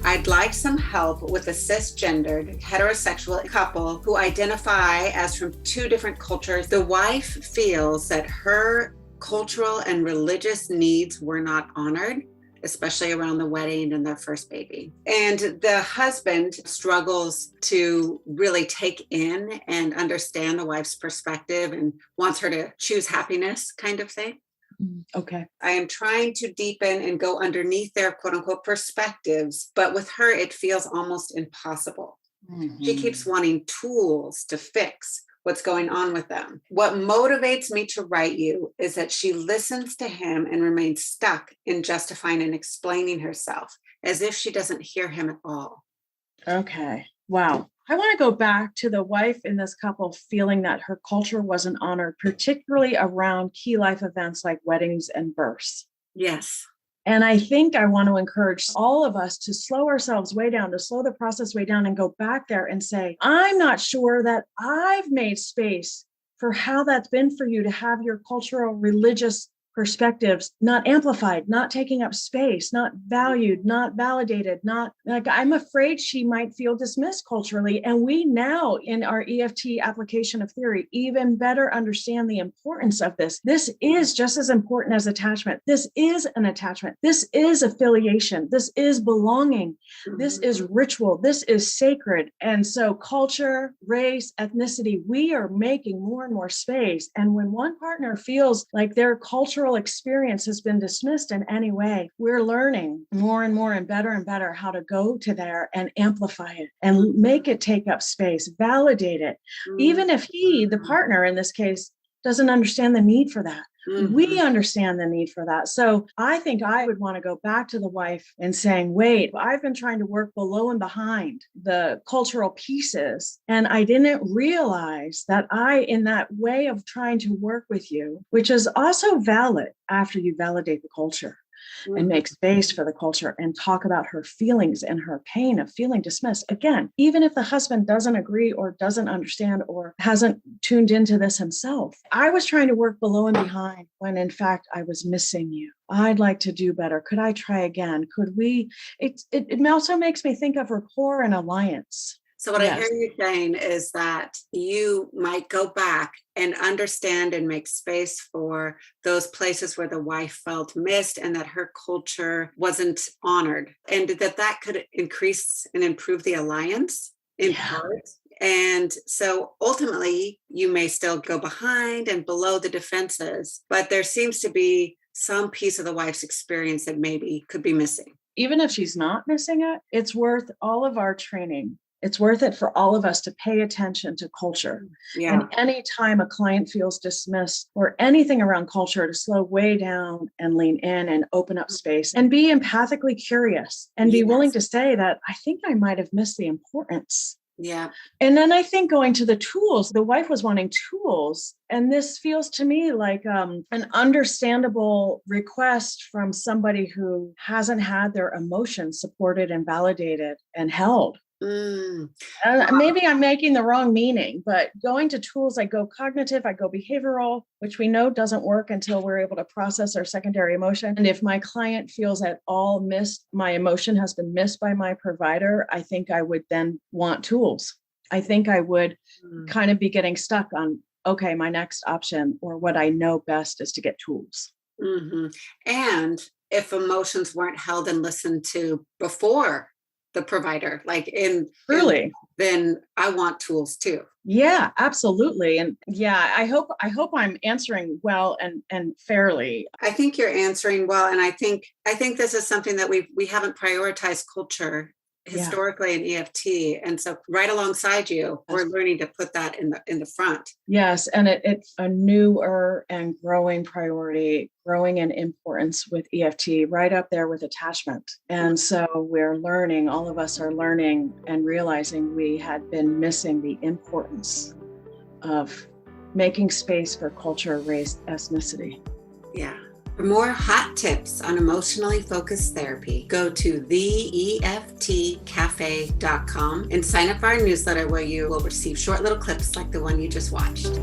I'd like some help with a cisgendered heterosexual couple who identify as from two different cultures. The wife feels that her cultural and religious needs were not honored, especially around the wedding and their first baby. And the husband struggles to really take in and understand the wife's perspective and wants her to choose happiness, kind of thing. Okay. I am trying to deepen and go underneath their quote unquote perspectives, but with her, it feels almost impossible. She keeps wanting tools to fix what's going on with them. What motivates me to write you is that she listens to him and remains stuck in justifying and explaining herself as if she doesn't hear him at all. Okay. Wow. I want to go back to the wife in this couple feeling that her culture wasn't honored, particularly around key life events like weddings and births. Yes. And I think I want to encourage all of us to slow ourselves way down, to slow the process way down and go back there and say, I'm not sure that I've made space for how that's been for you to have your cultural, religious perspectives not amplified, not taking up space, not valued, not validated, not like I'm afraid she might feel dismissed culturally. And we now in our EFT application of theory even better understand the importance of this. This is just as important as attachment. This is an attachment. This is affiliation. This is belonging. This is ritual. This is sacred. And so culture, race, ethnicity, we are making more and more space. And when one partner feels like their cultural experience has been dismissed in any way, we're learning more and more and better how to go to there and amplify it and make it take up space, validate it. Even if he, the partner in this case, doesn't understand the need for that. We understand the need for that. So I think I would want to go back to the wife and saying, wait, I've been trying to work below and behind the cultural pieces. And I didn't realize that in that way of trying to work with you, which is also valid after you validate the culture and make space for the culture and talk about her feelings and her pain of feeling dismissed. Again, even if the husband doesn't agree or doesn't understand or hasn't tuned into this himself, I was trying to work below and behind when in fact I was missing you. I'd like to do better. Could I try again? Could we? It also makes me think of rapport and alliance. So what I hear you saying is that you might go back and understand and make space for those places where the wife felt missed and that her culture wasn't honored, and that could increase and improve the alliance in part. And so ultimately, you may still go behind and below the defenses, but there seems to be some piece of the wife's experience that maybe could be missing. Even if she's not missing it, it's worth all of our training. It's worth it for all of us to pay attention to culture. And anytime a client feels dismissed or anything around culture, to slow way down and lean in and open up space and be empathically curious and be willing to say that I think I might have missed the importance. Yeah. And then I think going to the tools, the wife was wanting tools. And this feels to me like an understandable request from somebody who hasn't had their emotions supported and validated and held. Maybe I'm making the wrong meaning, but going to tools, I go cognitive, I go behavioral, which we know doesn't work until we're able to process our secondary emotion. And if my client feels at all missed, my emotion has been missed by my provider, I think I would then want tools. I think I would kind of be getting stuck on, okay, my next option or what I know best is to get tools. And if emotions weren't held and listened to before the provider, then I want tools too. Yeah, absolutely. And I hope I'm answering well and fairly. I think you're answering well. And I think this is something that we haven't prioritized culture historically in EFT. And so right alongside you, we're learning to put that in the front. Yes. And it's a newer and growing priority, growing in importance with EFT, right up there with attachment. And so we're learning, all of us are learning and realizing we had been missing the importance of making space for culture, race, ethnicity. Yeah. For more hot tips on emotionally focused therapy, go to theeftcafe.com and sign up for our newsletter where you will receive short little clips like the one you just watched.